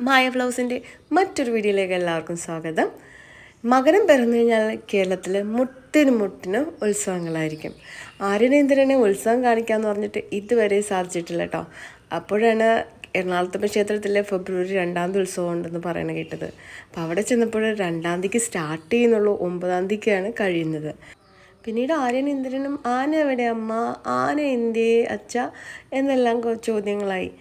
മായ വ്ലോഗ്സിൻ്റെ മറ്റൊരു വീഡിയോയിലേക്ക് എല്ലാവർക്കും സ്വാഗതം. മകരം പിറന്നു കഴിഞ്ഞാൽ കേരളത്തിൽ മുട്ടിന് ഉത്സവങ്ങളായിരിക്കും. ആര്യനേന്ദ്രനെ ഉത്സവം കാണിക്കാമെന്ന് പറഞ്ഞിട്ട് ഇതുവരെ സാധിച്ചിട്ടില്ല കേട്ടോ. അപ്പോഴാണ് എറണാകുളത്തമ്മ ക്ഷേത്രത്തിലെ ഫെബ്രുവരി 2 ഉത്സവം ഉണ്ടെന്ന് പറയണ കേട്ടത്. അപ്പോൾ അവിടെ ചെന്നപ്പോൾ 2 സ്റ്റാർട്ട് ചെയ്യുന്നുള്ളൂ, 9 കഴിയുന്നത്. പിന്നീട് ആര്യനേന്ദ്രനും ആന എവിടെ അമ്മ, ആന എന്തേ അച്ഛ എന്നെല്ലാം ചോദ്യങ്ങളായി.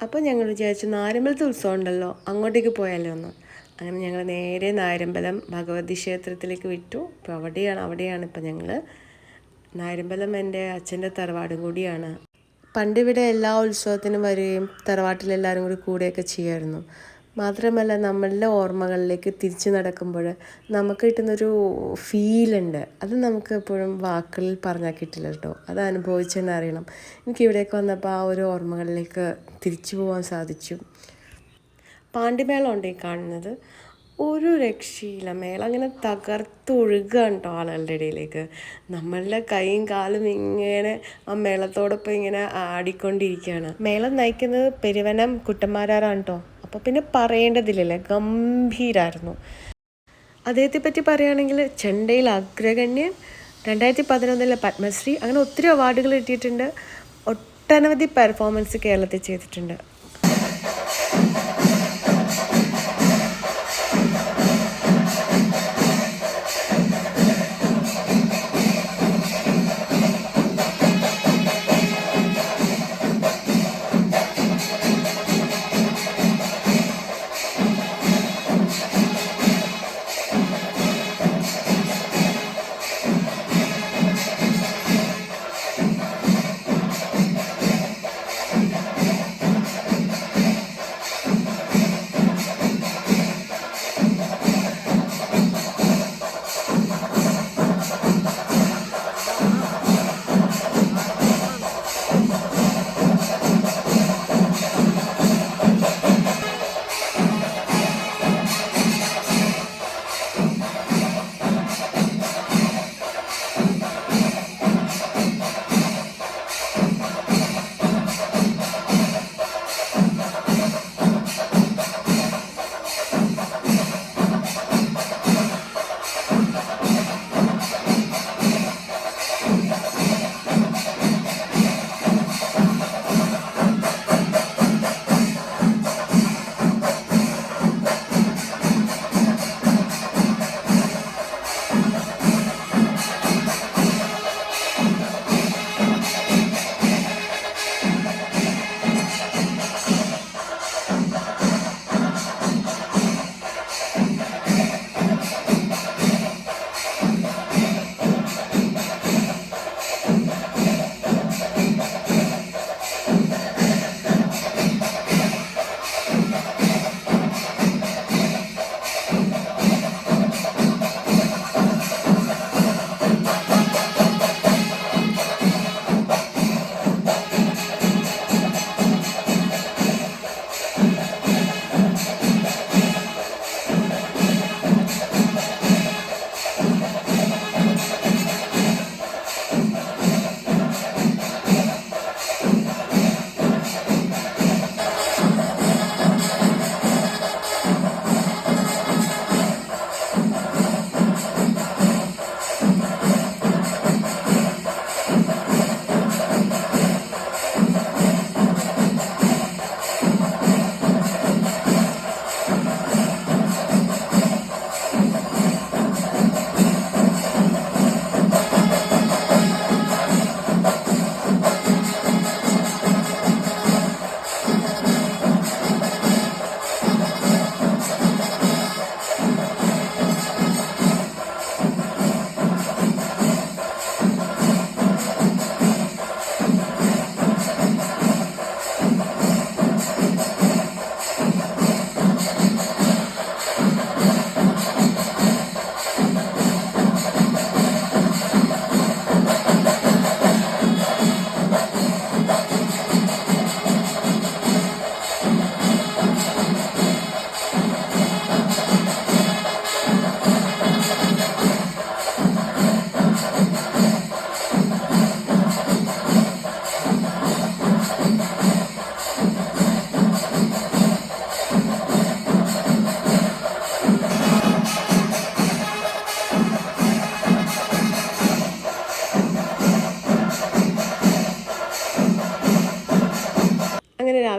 അപ്പോൾ ഞങ്ങൾ വിചാരിച്ചു നായരമ്പലത്തെ ഉത്സവം ഉണ്ടല്ലോ, അങ്ങോട്ടേക്ക് പോയാലോ എന്ന്. അങ്ങനെ ഞങ്ങൾ നേരെ നായരമ്പലം ഭഗവതി ക്ഷേത്രത്തിലേക്ക് വിട്ടു. അപ്പോൾ അവിടെയാണ് ഇപ്പം ഞങ്ങൾ. നായരമ്പലം എൻ്റെ അച്ഛൻ്റെ തറവാടും കൂടിയാണ്. പണ്ടിവിടെ എല്ലാ ഉത്സവത്തിനും വരികയും തറവാട്ടിലെല്ലാവരും കൂടി കൂടുകയൊക്കെ ചെയ്യുമായിരുന്നു. മാത്രമല്ല നമ്മളുടെ ഓർമ്മകളിലേക്ക് തിരിച്ചു നടക്കുമ്പോൾ നമുക്ക് കിട്ടുന്നൊരു ഫീലുണ്ട്, അത് നമുക്ക് എപ്പോഴും വാക്കുകളിൽ പറഞ്ഞാൽ കിട്ടില്ല കേട്ടോ. അത് അനുഭവിച്ചെന്ന് അറിയണം. എനിക്കിവിടേക്ക് വന്നപ്പോൾ ആ ഒരു ഓർമ്മകളിലേക്ക് തിരിച്ചു പോകാൻ സാധിച്ചു. പാണ്ടിമേളം ഉണ്ട് ഈ കാണുന്നത്, ഒരു രക്ഷയില്ല. മേളം അങ്ങനെ തകർത്തൊഴുകുകയാണ് കേട്ടോ ആളുകളുടെ ഇടയിലേക്ക്. നമ്മളുടെ കൈയും കാലും ഇങ്ങനെ ആ മേളത്തോടൊപ്പം ഇങ്ങനെ ആടിക്കൊണ്ടിരിക്കുകയാണ്. മേളം നയിക്കുന്നത് പെരുവനം കുട്ടന്മാരാണ് കേട്ടോ. അപ്പോൾ പിന്നെ പറയേണ്ടതില്ലല്ലേ, ഗംഭീരായിരുന്നു. അദ്ദേഹത്തെ പറ്റി പറയുകയാണെങ്കിൽ ചെണ്ടയിൽ അഗ്രഗണ്യൻ, 2011 പത്മശ്രീ, അങ്ങനെ ഒത്തിരി അവാർഡുകൾ കിട്ടിയിട്ടുണ്ട്. ഒട്ടനവധി പെർഫോമൻസ് കേരളത്തിൽ ചെയ്തിട്ടുണ്ട്.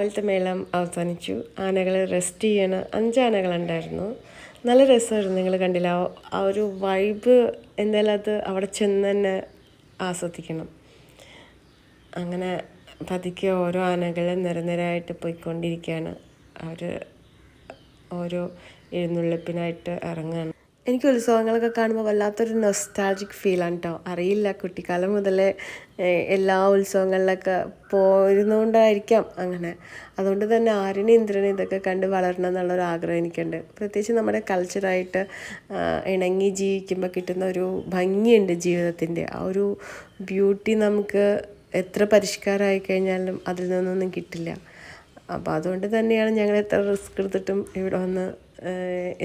രാവിലത്തെ മേളം അവസാനിച്ചു. ആനകൾ റെസ്റ്റ് ചെയ്യണ 5 ആനകളുണ്ടായിരുന്നു. നല്ല രസമായിരുന്നു. നിങ്ങൾ കണ്ടില്ല, ആ ഒരു വൈബ് എന്തായാലും അത് അവിടെ ചെന്ന് തന്നെ ആസ്വദിക്കണം. അങ്ങനെ പതുക്കെ ഓരോ ആനകൾ നിരനിരയായിട്ട് പോയിക്കൊണ്ടിരിക്കുകയാണ്. അവർ ഓരോ എഴുന്നള്ളിപ്പിനായിട്ട് ഇറങ്ങുകയാണ്. എനിക്ക് ഉത്സവങ്ങളൊക്കെ കാണുമ്പോൾ വല്ലാത്തൊരു നൊസ്റ്റാൾജിക് ഫീലാണ് കേട്ടോ. അറിയില്ല, കുട്ടിക്കാലം മുതലേ എല്ലാ ഉത്സവങ്ങളിലൊക്കെ പോയിരുന്നുകൊണ്ടായിരിക്കാം അങ്ങനെ. അതുകൊണ്ട് തന്നെ ആര്യനും ഇന്ദ്രനും ഇതൊക്കെ കണ്ട് വളരണം എന്നുള്ളൊരു ആഗ്രഹം എനിക്കുണ്ട്. പ്രത്യേകിച്ച് നമ്മുടെ കൾച്ചറായിട്ട് ഇണങ്ങി ജീവിക്കുമ്പോൾ കിട്ടുന്ന ഒരു ഭംഗിയുണ്ട് ജീവിതത്തിൻ്റെ. ആ ഒരു ബ്യൂട്ടി നമുക്ക് എത്ര പരിഷ്കാരമായി കഴിഞ്ഞാലും അതിൽ നിന്നൊന്നും കിട്ടില്ല. അപ്പോൾ അതുകൊണ്ട് തന്നെയാണ് ഞങ്ങൾ എത്ര റിസ്ക് എടുത്തിട്ടും ഇവിടെ വന്ന്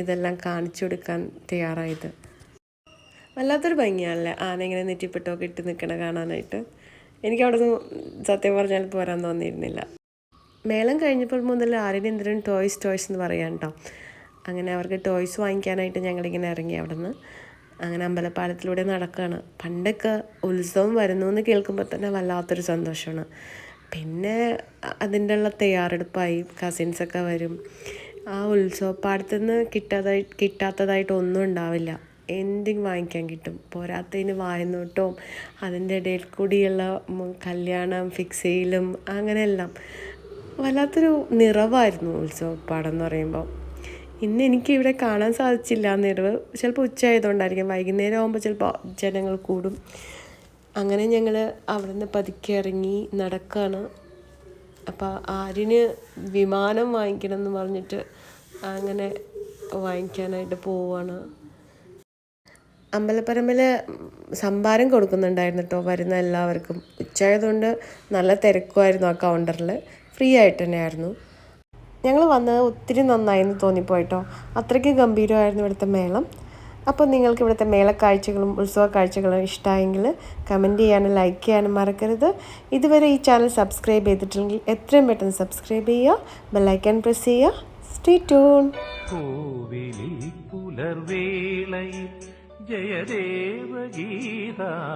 ഇതെല്ലാം കാണിച്ചു കൊടുക്കാൻ തയ്യാറായത്. വല്ലാത്തൊരു ഭംഗിയാണല്ലേ ആന ഇങ്ങനെ നെറ്റിപ്പെട്ടൊക്കെ ഇട്ട് നിൽക്കണ കാണാനായിട്ട്. എനിക്ക് അവിടെ നിന്ന് സത്യം പറഞ്ഞാൽ പോരാൻ തോന്നിയിരുന്നില്ല. മേളം കഴിഞ്ഞപ്പോൾ മുതൽ ആര്യനും ടോയ്സ് എന്ന് പറയാം കേട്ടോ. അങ്ങനെ അവർക്ക് ടോയ്സ് വാങ്ങിക്കാനായിട്ട് ഞങ്ങളിങ്ങനെ ഇറങ്ങി അവിടെ നിന്ന്. അങ്ങനെ അമ്പലപ്പാലത്തിലൂടെ നടക്കുകയാണ്. പണ്ടൊക്കെ ഉത്സവം വരുന്നു എന്ന് കേൾക്കുമ്പോൾ തന്നെ വല്ലാത്തൊരു സന്തോഷമാണ്. പിന്നെ അതിൻ്റെ ഉള്ള തയ്യാറെടുപ്പായി. കസിൻസൊക്കെ വരും. ആ ഉത്സവപ്പാടത്തു നിന്ന് കിട്ടാത്തതായിട്ട് ഒന്നും ഉണ്ടാവില്ല. എന്തെങ്കിലും വാങ്ങിക്കാൻ കിട്ടും. പോരാത്തതിന് വായനോട്ടവും അതിൻ്റെ ഇടയിൽ കൂടിയുള്ള കല്യാണം ഫിക്സ് ചെയ്യലും അങ്ങനെയെല്ലാം വല്ലാത്തൊരു നിറവായിരുന്നു ഉത്സവപ്പാടം എന്ന് പറയുമ്പോൾ. ഇന്ന് എനിക്കിവിടെ കാണാൻ സാധിച്ചില്ല. നിറവ് ചിലപ്പോൾ ഉച്ചയായതുകൊണ്ടായിരിക്കും. വൈകുന്നേരം ആകുമ്പോൾ ചിലപ്പോൾ ജനങ്ങൾ കൂടും. അങ്ങനെ ഞങ്ങൾ അവിടെ നിന്ന് പതുക്കെ ഇറങ്ങി നടക്കുകയാണ്. അപ്പോൾ ആര്യന് വിമാനം വാങ്ങിക്കണം എന്ന് പറഞ്ഞിട്ട് അങ്ങനെ വാങ്ങിക്കാനായിട്ട് പോവുകയാണ്. അമ്പലപ്പറമ്പിൽ സംഭാരം കൊടുക്കുന്നുണ്ടായിരുന്നു കേട്ടോ വരുന്ന എല്ലാവർക്കും. ഉച്ചയായതുകൊണ്ട് നല്ല തിരക്കുമായിരുന്നു ആ കൗണ്ടറിൽ. ഫ്രീ ആയിട്ട് തന്നെയായിരുന്നു. ഞങ്ങൾ വന്നത് ഒത്തിരി നന്നായെന്ന് തോന്നിപ്പോയിട്ടോ. അത്രയ്ക്ക് ഗംഭീരമായിരുന്നു ഇവിടുത്തെ മേളം. അപ്പോൾ നിങ്ങൾക്ക് ഇവിടുത്തെ മേളക്കാഴ്ചകളും ഉത്സവ കാഴ്ചകളും ഇഷ്ടമായെങ്കിൽ കമൻറ്റ് ചെയ്യാനും ലൈക്ക് ചെയ്യാനും മറക്കരുത്. ഇതുവരെ ഈ ചാനൽ സബ്സ്ക്രൈബ് ചെയ്തിട്ടുണ്ടെങ്കിൽ എത്രയും പെട്ടെന്ന് സബ്സ്ക്രൈബ് ചെയ്യുക, ബെല്ലൈക്കൺ പ്രസ് ചെയ്യുക. Stay tune. പുലർവേളയിൽ ജയദേവ ഗീതാലാപനം